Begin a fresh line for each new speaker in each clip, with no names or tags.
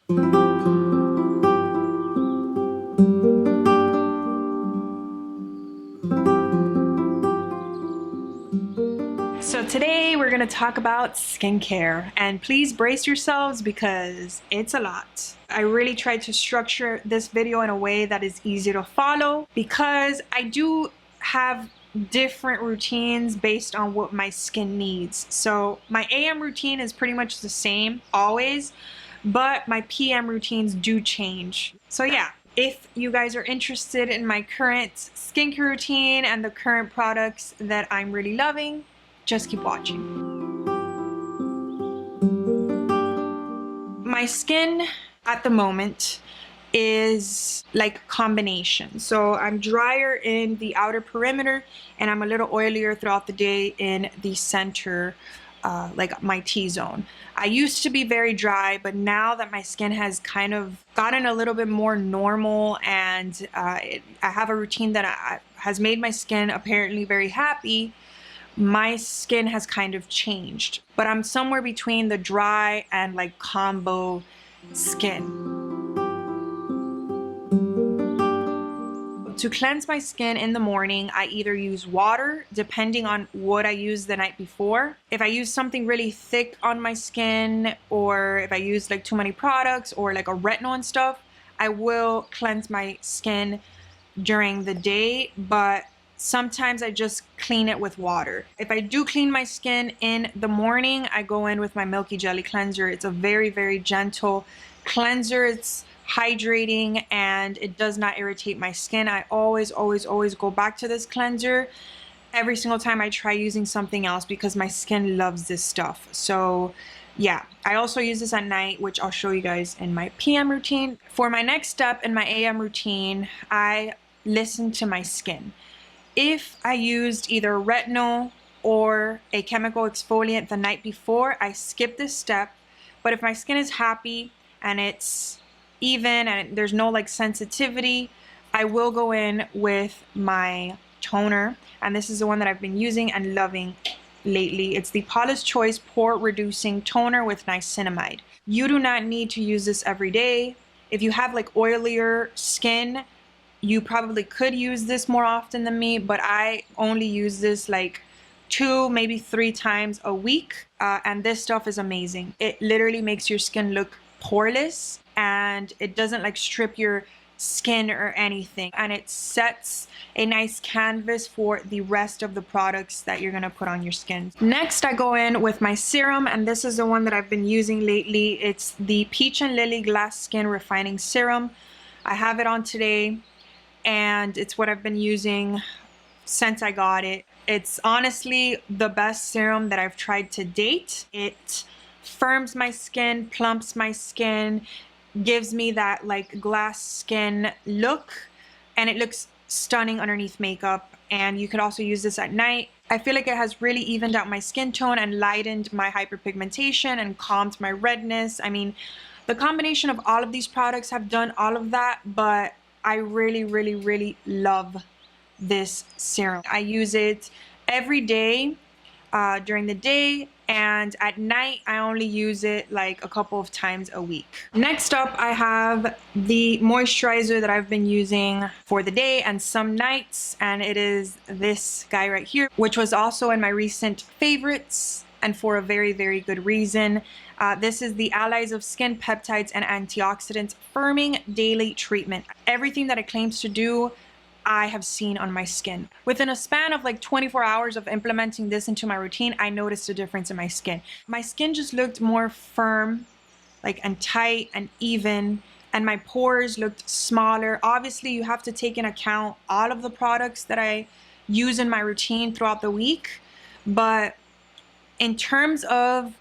So today we're going to talk about skincare, and please brace yourselves because it's a lot. I really tried to structure this video in a way that is easy to follow because I do have different routines based on what my skin needs. So my AM routine is pretty much the same always, but my PM routines do change. So yeah, if you guys are interested in my current skincare routine and the current products that I'm really loving, just keep watching. My skin at the moment is like a combination. So I'm drier in the outer perimeter and I'm a little oilier throughout the day in the center, like my T-zone. I used to be very dry, but now that my skin has kind of gotten a little bit more normal and I have a routine that has made my skin apparently very happy, my skin has kind of changed, but I'm somewhere between the dry and like combo skin. To cleanse my skin in the morning, I either use water, depending on what I used the night before. If I use something really thick on my skin, or if I use like too many products or like a retinol and stuff, I will cleanse my skin during the day, but sometimes I just clean it with water. If I do clean my skin in the morning, I go in with my Milky Jelly Cleanser. It's a very, very gentle cleanser. It's hydrating and it does not irritate my skin. I always go back to this cleanser every single time I try using something else because my skin loves this stuff. So yeah, I also use this at night, which I'll show you guys in my PM routine. For my next step in my AM routine, I listen to my skin. If I used either retinol or a chemical exfoliant the night before, I skip this step. But if my skin is happy and it's even and there's no like sensitivity, I will go in with my toner. And this is the one that I've been using and loving lately. It's the Paula's Choice Pore-Reducing Toner with Niacinamide. You do not need to use this every day. If you have like oilier skin, you probably could use this more often than me, but I only use this like 2, maybe 3 times a week. And this stuff is amazing. It literally makes your skin look poreless and it doesn't like strip your skin or anything. And it sets a nice canvas for the rest of the products that you're gonna put on your skin. Next, I go in with my serum, and this is the one that I've been using lately. It's the Peach and Lily Glass Skin Refining Serum. I have it on today, and it's what I've been using since I got it. It's honestly the best serum that I've tried to date. It firms my skin, plumps my skin, gives me that like glass skin look, and it looks stunning underneath makeup. And you could also use this at night. I feel like it has really evened out my skin tone and lightened my hyperpigmentation and calmed my redness. I mean, the combination of all of these products have done all of that, but I really love this serum. I use it every day during the day, and at night I only use it like a couple of times a week. Next up, I have the moisturizer that I've been using for the day and some nights, and it is this guy right here, which was also in my recent favorites and for a very good reason. This is the Allies of Skin Peptides and Antioxidants Firming Daily Treatment. Everything that it claims to do, I have seen on my skin. Within a span of like 24 hours of implementing this into my routine, I noticed a difference in my skin. My skin just looked more firm, like, and tight and even, and my pores looked smaller. Obviously, you have to take into account all of the products that I use in my routine throughout the week, but in terms of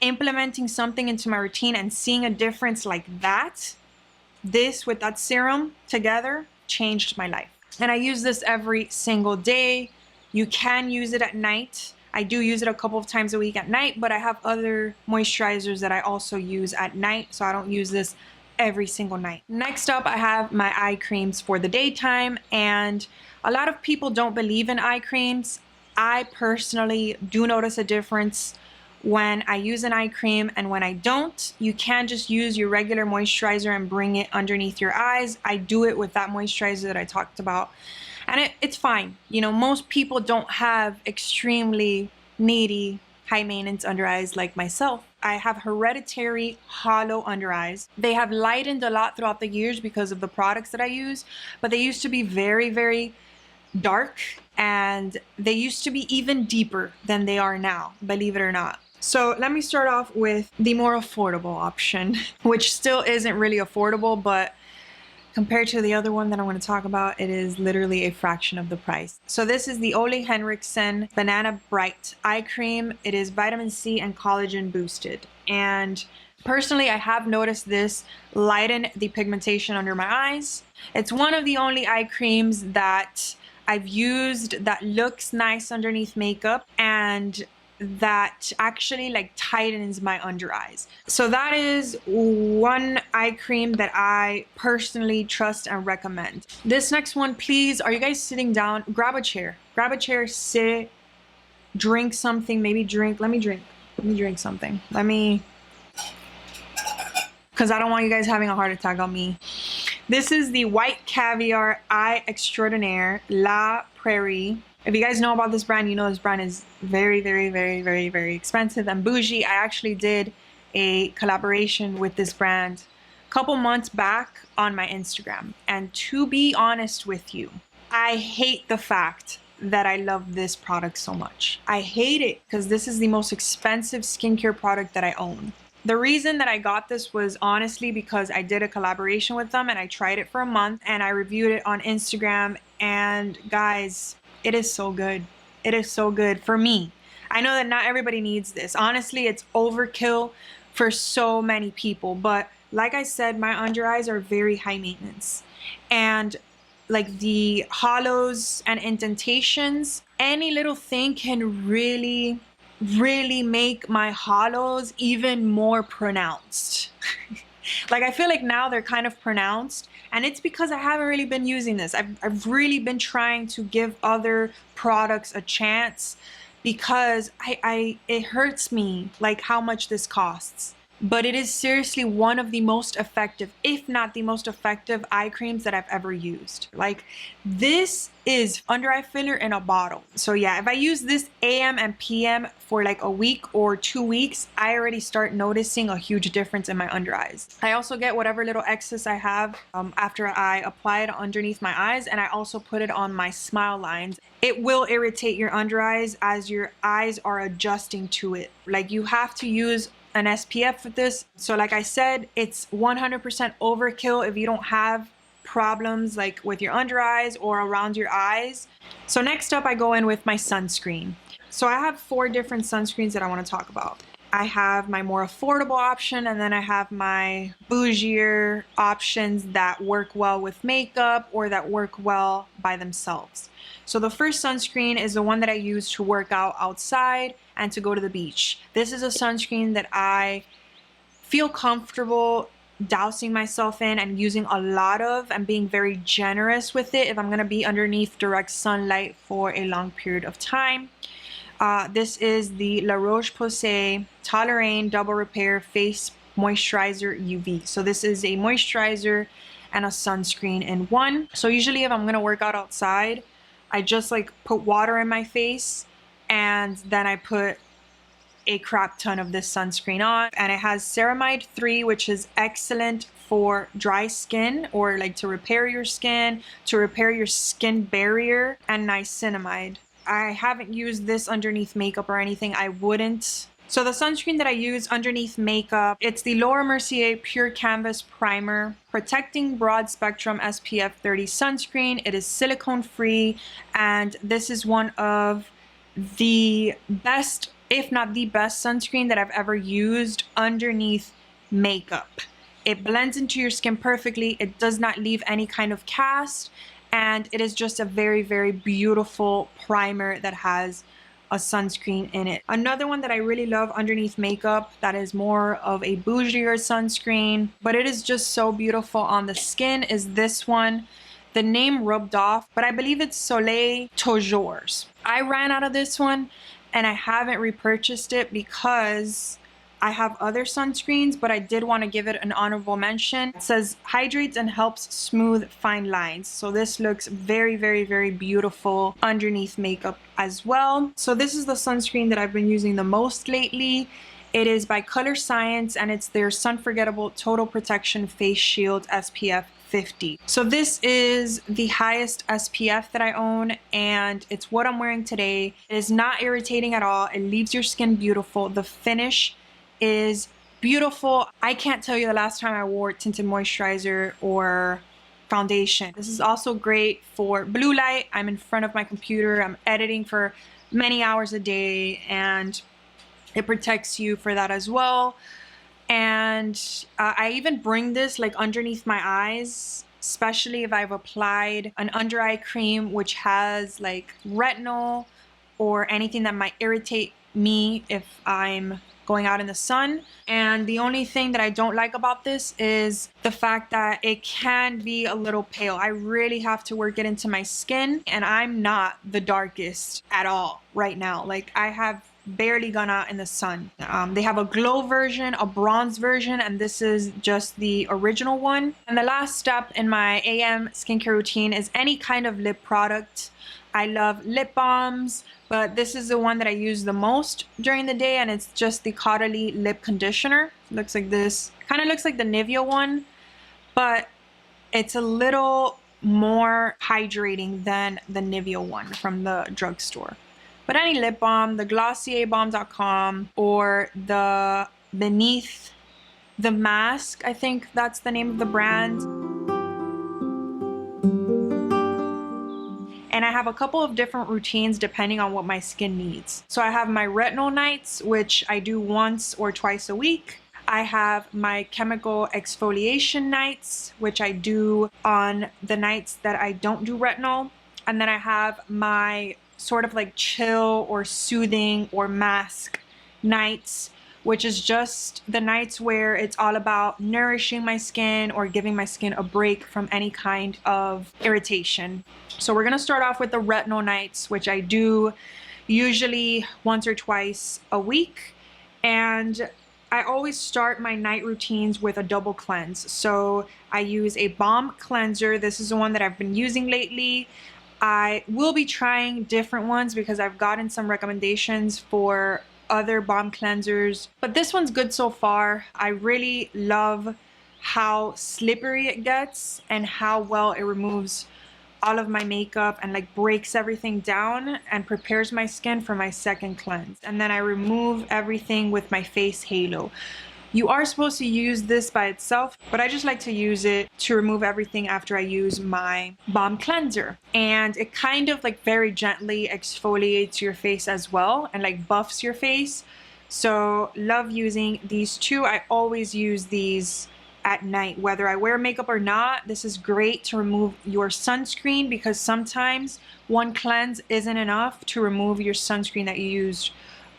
implementing something into my routine and seeing a difference like that, this with that serum together changed my life. And I use this every single day. You can use it at night. I do use it a couple of times a week at night, but I have other moisturizers that I also use at night, so I don't use this every single night. Next up, I have my eye creams for the daytime, and a lot of people don't believe in eye creams. I personally do notice a difference when I use an eye cream, and when I don't, you can just use your regular moisturizer and bring it underneath your eyes. I do it with that moisturizer that I talked about, and it's fine. You know, most people don't have extremely needy, high maintenance under eyes like myself. I have hereditary hollow under eyes. They have lightened a lot throughout the years because of the products that I use, but they used to be very, very dark, and they used to be even deeper than they are now, believe it or not. So let me start off with the more affordable option, which still isn't really affordable, but compared to the other one that I'm going to talk about, it is literally a fraction of the price. So this is the Ole Henriksen Banana Bright Eye Cream. It is vitamin C and collagen boosted. And personally, I have noticed this lighten the pigmentation under my eyes. It's one of the only eye creams that I've used that looks nice underneath makeup and that actually like tightens my under eyes. So that is one eye cream that I personally trust and recommend. This next one, please, are you guys sitting down? Grab a chair, sit, drink something, maybe drink. Let me drink something. Because I don't want you guys having a heart attack on me. This is the White Caviar Eye Extraordinaire La Prairie. If you guys know about this brand, you know this brand is very, very, very, very, very expensive and bougie. I actually did a collaboration with this brand a couple months back on my Instagram. And to be honest with you, I hate the fact that I love this product so much. I hate it because this is the most expensive skincare product that I own. The reason that I got this was honestly because I did a collaboration with them and I tried it for a month and I reviewed it on Instagram, and guys, it is so good. It is so good for me. I know that not everybody needs this. Honestly, it's overkill for so many people, but like I said, my under eyes are very high maintenance, and like the hollows and indentations, any little thing can really make my hollows even more pronounced. Like I feel like now they're kind of pronounced, and it's because I haven't really been using this. I've really been trying to give other products a chance because it hurts me like how much this costs. But it is seriously one of the most effective, if not the most effective eye creams that I've ever used. Like this is under eye filler in a bottle. So yeah, if I use this AM and PM for like a week or 2 weeks, I already start noticing a huge difference in my under eyes. I also get whatever little excess I have after I apply it underneath my eyes, and I also put it on my smile lines. It will irritate your under eyes as your eyes are adjusting to it. Like you have to use an SPF with this. So like I said, it's 100% overkill if you don't have problems like with your under eyes or around your eyes. So next up, I go in with my sunscreen. So I have 4 different sunscreens that I want to talk about. I have my more affordable option, and then I have my bougier options that work well with makeup or that work well by themselves. So the first sunscreen is the one that I use to work out outside and to go to the beach. This is a sunscreen that I feel comfortable dousing myself in and using a lot of, and being very generous with it if I'm gonna be underneath direct sunlight for a long period of time. This is the La Roche-Posay Toleraine Double Repair Face Moisturizer UV. So this is a moisturizer and a sunscreen in one. So usually if I'm gonna work out outside, I just like put water in my face, and then I put a crap ton of this sunscreen on. And it has ceramide 3, which is excellent for dry skin or like to repair your skin, to repair your skin barrier, and niacinamide. I haven't used this underneath makeup or anything. I wouldn't. So the sunscreen that I use underneath makeup, it's the Laura Mercier Pure Canvas Primer Protecting Broad Spectrum SPF 30 Sunscreen. It is silicone free, and this is one of the best, if not the best, sunscreen that I've ever used underneath makeup. It blends into your skin perfectly. It does not leave any kind of cast, and it is just a very, very beautiful primer that has a sunscreen in it. Another one that I really love underneath makeup that is more of a bougier sunscreen, but it is just so beautiful on the skin, is this one. The name rubbed off, but I believe it's Soleil Toujours. I ran out of this one, and I haven't repurchased it because I have other sunscreens, but I did want to give it an honorable mention. It says hydrates and helps smooth fine lines. So this looks very, very, very beautiful underneath makeup as well. So this is the sunscreen that I've been using the most lately. It is by Colorscience, and it's their Unforgettable Total Protection Face Shield SPF 50. So this is the highest SPF that I own, and it's what I'm wearing today. It is not irritating at all. It leaves your skin beautiful. The finish is beautiful. I can't tell you the last time I wore tinted moisturizer or foundation. This is also great for blue light. I'm in front of my computer. I'm editing for many hours a day, and it protects you for that as well. And I even bring this like underneath my eyes, especially if I've applied an under eye cream which has like retinol or anything that might irritate me if I'm going out in the sun. And the only thing that I don't like about this is the fact that it can be a little pale. I really have to work it into my skin, and I'm not the darkest at all right now. Like, I have barely gone out in the sun. They have a glow version, a bronze version, and this is just the original one. And the last step in my AM skincare routine is any kind of lip product. I love lip balms, but this is the one that I use the most during the day, and it's just the Caudalie Lip Conditioner. It looks like this. Kind of looks like the Nivea one, but it's a little more hydrating than the Nivea one from the drugstore. But any lip balm, the GlossierBalm.com or the Beneath the Mask, I think that's the name of the brand. And I have a couple of different routines depending on what my skin needs. So I have my retinol nights, which I do once or twice a week. I have my chemical exfoliation nights, which I do on the nights that I don't do retinol. And then I have my sort of like chill or soothing or mask nights, which is just the nights where it's all about nourishing my skin or giving my skin a break from any kind of irritation. So we're gonna start off with the retinol nights, which I do usually once or twice a week. And I always start my night routines with a double cleanse. So I use a balm cleanser. This is the one that I've been using lately. I will be trying different ones because I've gotten some recommendations for other balm cleansers, but this one's good so far. I really love how slippery it gets and how well it removes all of my makeup and like breaks everything down and prepares my skin for my second cleanse. And then I remove everything with my face halo. You are supposed to use this by itself, but I just like to use it to remove everything after I use my balm cleanser. And it kind of like very gently exfoliates your face as well and like buffs your face. So love using these two. I always use these at night, whether I wear makeup or not. This is great to remove your sunscreen because sometimes one cleanse isn't enough to remove your sunscreen that you used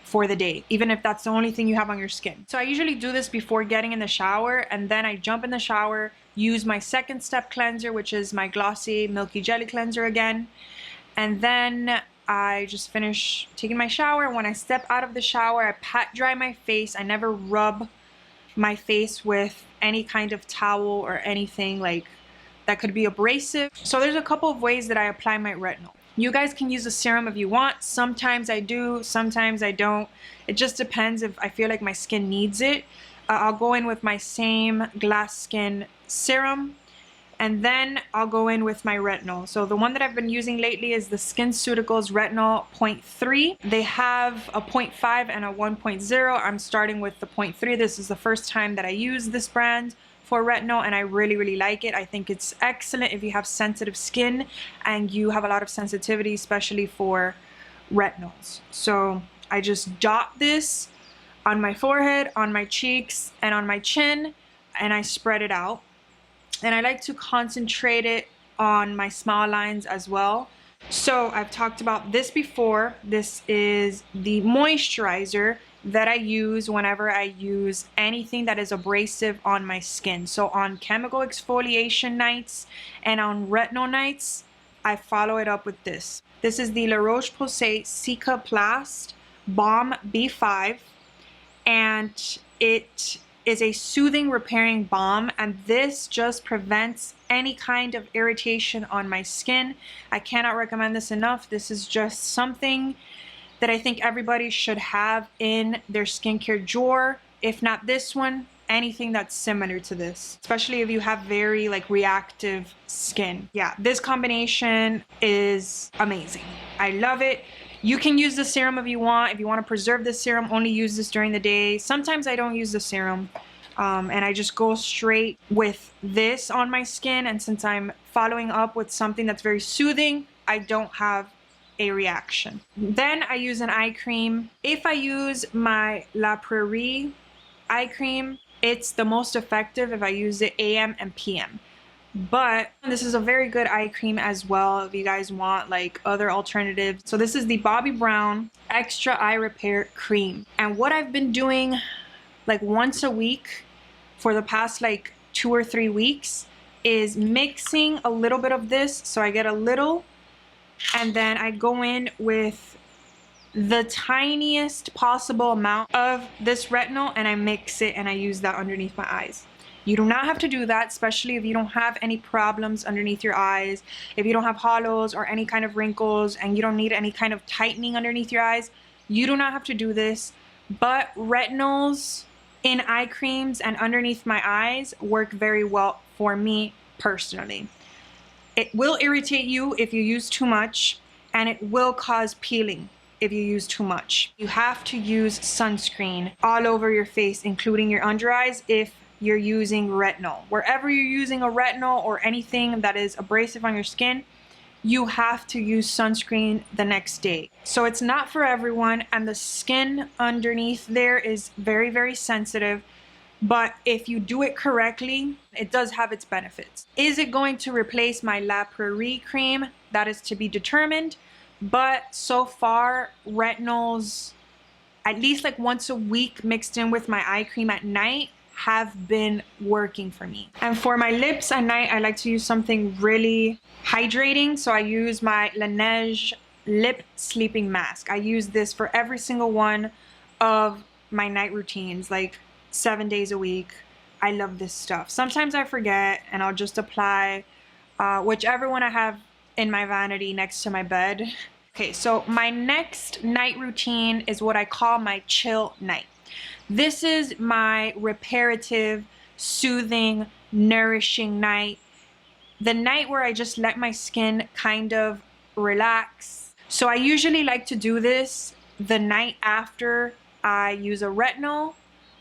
for the day, even if that's the only thing you have on your skin. So I usually do this before getting in the shower, and then I jump in the shower, use my second step cleanser, which is my Glossier Milky Jelly Cleanser again. And then I just finish taking my shower. When I step out of the shower, I pat dry my face. I never rub my face with any kind of towel or anything like that could be abrasive. So there's a couple of ways that I apply my retinol. You guys can use a serum if you want. Sometimes I do, sometimes I don't. It just depends if I feel like my skin needs it. I'll go in with my same glass skin serum, and then I'll go in with my retinol. So the one that I've been using lately is the Skinceuticals Retinol 0.3. They have a 0.5 and a 1.0. I'm starting with the 0.3. This is the first time that I use this brand for retinol, and I really, really like it. I think it's excellent if you have sensitive skin and you have a lot of sensitivity, especially for retinols. So I just dot this on my forehead, on my cheeks, and on my chin, and I spread it out. And I like to concentrate it on my smile lines as well. So I've talked about this before. This is the moisturizer that I use whenever I use anything that is abrasive on my skin. So on chemical exfoliation nights and on retinol nights, I follow it up with this. This is the La Roche-Posay cicaplast Balm B5, and it is a soothing, repairing balm, and this just prevents any kind of irritation on my skin. I cannot recommend this enough. This is just something that I think everybody should have in their skincare drawer. If not this one, anything that's similar to this, especially if you have very like reactive skin. Yeah, this combination is amazing. I love it. You can use the serum if you want. If you want to preserve the serum, only use this during the day. Sometimes I don't use the serum, and I just go straight with this on my skin. And since I'm following up with something that's very soothing, I don't have a reaction. Then I use an eye cream. If I use my La Prairie eye cream, it's the most effective if I use it AM and PM. But this is a very good eye cream as well if you guys want like other alternatives. So this is the Bobbi Brown Extra Eye Repair Cream. And what I've been doing like once a week for the past like 2 or 3 weeks is mixing a little bit of this. So I get a little, and then I go in with the tiniest possible amount of this retinol and I mix it and I use that underneath my eyes. You do not have to do that, especially if you don't have any problems underneath your eyes, if you don't have hollows or any kind of wrinkles and you don't need any kind of tightening underneath your eyes. You do not have to do this, but retinols in eye creams and underneath my eyes work very well for me personally. It will irritate you if you use too much, and it will cause peeling if you use too much. You have to use sunscreen all over your face, including your under eyes, if you're using retinol. Wherever you're using a retinol or anything that is abrasive on your skin, you have to use sunscreen the next day. So it's not for everyone, and the skin underneath there is very, very sensitive. But if you do it correctly, it does have its benefits. Is it going to replace my La Prairie cream? That is to be determined. But so far, retinols, at least like once a week mixed in with my eye cream at night, have been working for me. And for my lips at night, I like to use something really hydrating. So I use my Lineage lip sleeping mask. I use this for every single one of my night routines, like 7 days a week. I love this stuff. Sometimes I forget and I'll just apply whichever one I have in my vanity next to my bed. Okay, so my next night routine is what I call my chill night. This is my reparative, soothing, nourishing night. The night where I just let my skin kind of relax. So I usually like to do this the night after I use a retinol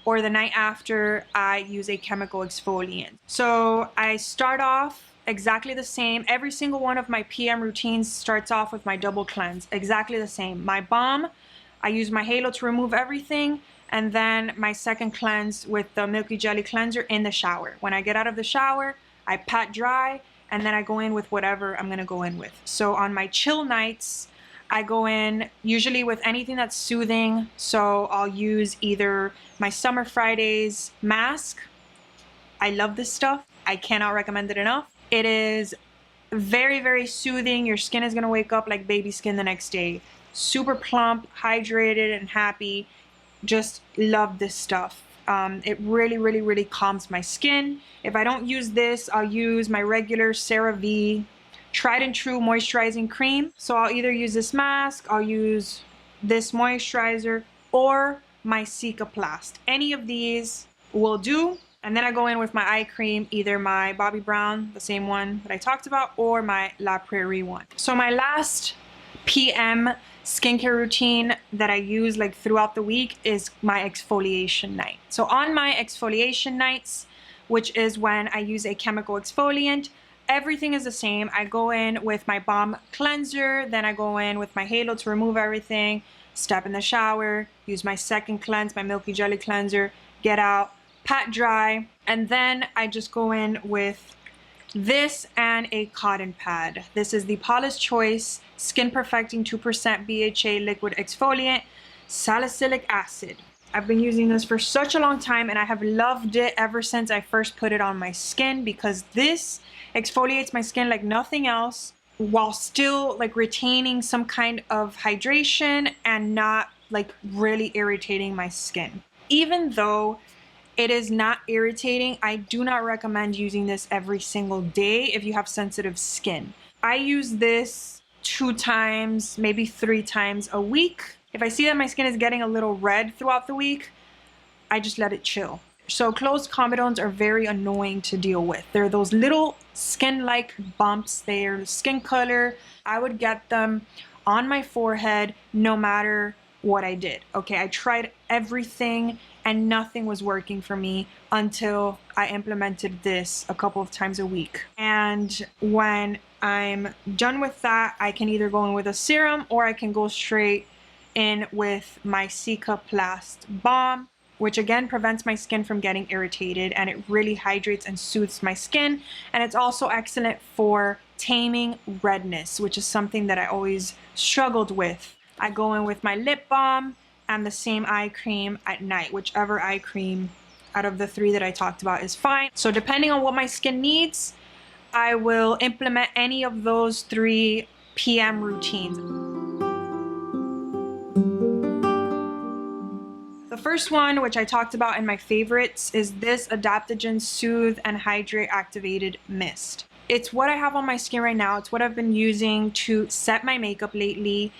or the night after I use a chemical exfoliant. So I start off exactly the same. Every single one of my PM routines starts off with my double cleanse. Exactly the same. My balm, I use my halo to remove everything, and then my second cleanse with the Milky Jelly Cleanser in the shower. When I get out of the shower, I pat dry, and then I go in with whatever I'm gonna go in with. So on my chill nights, I go in usually with anything that's soothing. So I'll use either my Summer Fridays mask. I love this stuff. I cannot recommend it enough. It is very, very soothing. Your skin is gonna wake up like baby skin the next day. Super plump, hydrated, and happy. Just love this stuff. It really, really, really calms my skin. If I don't use this, I'll use my regular CeraVe tried and true moisturizing cream. So I'll either use this mask, I'll use this moisturizer, or my cicaplast. Any of these will do. And then I go in with my eye cream, either my Bobbi Brown, the same one that I talked about, or my La Prairie one. So my last PM skincare routine that I use like throughout the week is my exfoliation night. So on my exfoliation nights, which is when I use a chemical exfoliant, everything is the same. I go in with my balm cleanser, then I go in with my halo to remove everything, step in the shower, use my second cleanse, my Milky Jelly Cleanser, get out, pat dry, and then I just go in with this and a cotton pad. This is the Paula's Choice Skin Perfecting 2% BHA Liquid Exfoliant Salicylic Acid. I've been using this for such a long time and I have loved it ever since I first put it on my skin, because this exfoliates my skin like nothing else while still like retaining some kind of hydration and not like really irritating my skin. Even though it is not irritating, I do not recommend using this every single day if you have sensitive skin. I use this 2 times, maybe 3 times a week. If I see that my skin is getting a little red throughout the week, I just let it chill. So closed comedones are very annoying to deal with. They're those little skin-like bumps. They're skin color. I would get them on my forehead no matter what I did. Okay, I tried everything and nothing was working for me until I implemented this a couple of times a week. And when I'm done with that, I can either go in with a serum or I can go straight in with my cicaplast balm, which again prevents my skin from getting irritated, and it really hydrates and soothes my skin. And it's also excellent for taming redness, which is something that I always struggled with. I go in with my lip balm and the same eye cream at night. Whichever eye cream out of the 3 that I talked about is fine. So depending on what my skin needs, I will implement any of those 3 PM routines. The first one, which I talked about in my favorites, is this Adaptogen Soothe and Hydrate Activated Mist. It's what I have on my skin right now. It's what I've been using to set my makeup lately.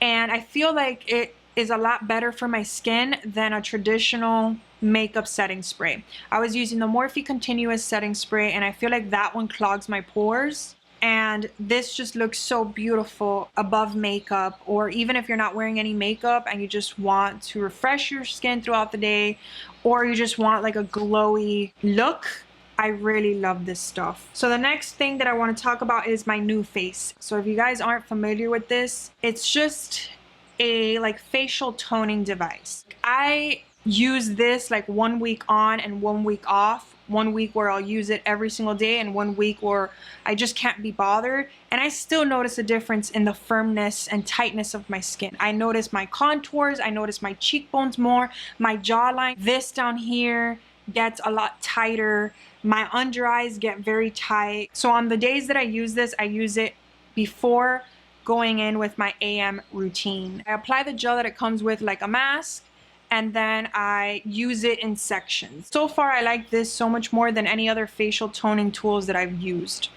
And I feel like it is a lot better for my skin than a traditional makeup setting spray. I was using the Morphe Continuous Setting Spray, and I feel like that one clogs my pores. And this just looks so beautiful above makeup, or even if you're not wearing any makeup and you just want to refresh your skin throughout the day, or you just want like a glowy look. I really love this stuff. So the next thing that I want to talk about is my Nuface. So if you guys aren't familiar with this, it's just a like facial toning device. I use this like 1 week on and 1 week off. 1 week where I'll use it every single day, and 1 week where I just can't be bothered. And I still notice a difference in the firmness and tightness of my skin. I notice my contours, I notice my cheekbones more, my jawline. This down here gets a lot tighter. My under eyes get very tight. So on the days that I use this, I use it before going in with my AM routine. I apply the gel that it comes with like a mask, and then I use it in sections. So far, I like this so much more than any other facial toning tools that I've used.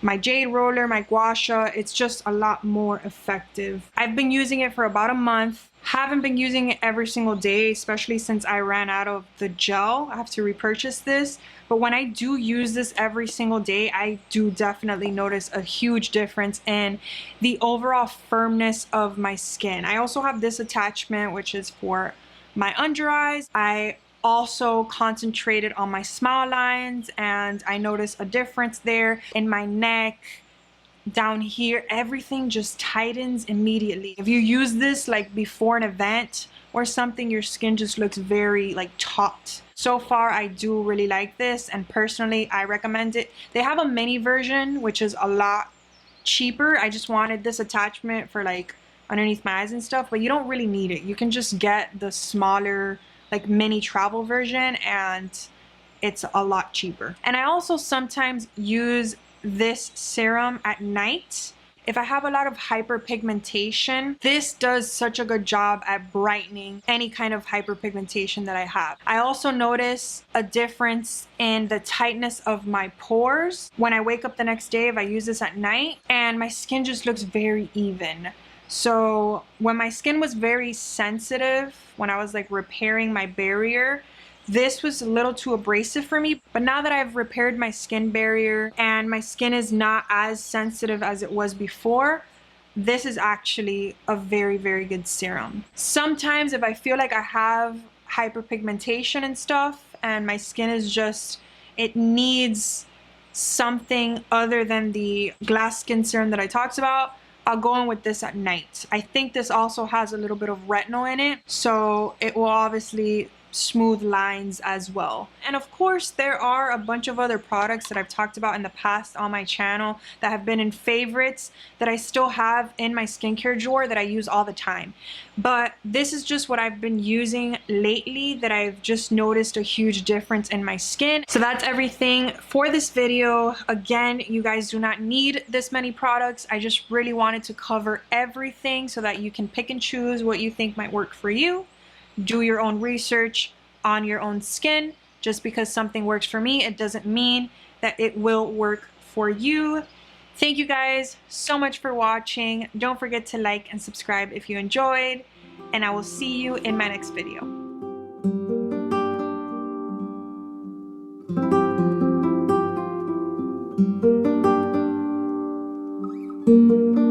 My Jade Roller, my Gua Sha, it's just a lot more effective. I've been using it for about a month. Haven't been using it every single day, especially since I ran out of the gel. I have to repurchase this. But when I do use this every single day, I do definitely notice a huge difference in the overall firmness of my skin. I also have this attachment, which is for my under eyes. I also concentrated on my smile lines, and I noticed a difference there in my neck. Down here, everything just tightens immediately. If you use this like before an event or something, your skin just looks very like taut. So far, I do really like this, and personally, I recommend it. They have a mini version, which is a lot cheaper. I just wanted this attachment for like underneath my eyes and stuff, but you don't really need it. You can just get the smaller like mini travel version, and it's a lot cheaper. And I also sometimes use this serum at night. If I have a lot of hyperpigmentation, this does such a good job at brightening any kind of hyperpigmentation that I have. I also notice a difference in the tightness of my pores when I wake up the next day if I use this at night, and my skin just looks very even. So when my skin was very sensitive, when I was like repairing my barrier, this was a little too abrasive for me. But now that I've repaired my skin barrier and my skin is not as sensitive as it was before, this is actually a very, very good serum. Sometimes if I feel like I have hyperpigmentation and stuff and my skin is just, it needs something other than the glass skin serum that I talked about, I'll go in with this at night. I think this also has a little bit of retinol in it, so it will obviously smooth lines as well. And of course, there are a bunch of other products that I've talked about in the past on my channel that have been in favorites that I still have in my skincare drawer that I use all the time. But this is just what I've been using lately that I've just noticed a huge difference in my skin. So that's everything for this video. Again, you guys do not need this many products. I just really wanted to cover everything so that you can pick and choose what you think might work for you. Do your own research on your own skin. Just because something works for me, it doesn't mean that it will work for you. Thank you guys so much for watching. Don't forget to like and subscribe if you enjoyed, and I will see you in my next video. Thank you.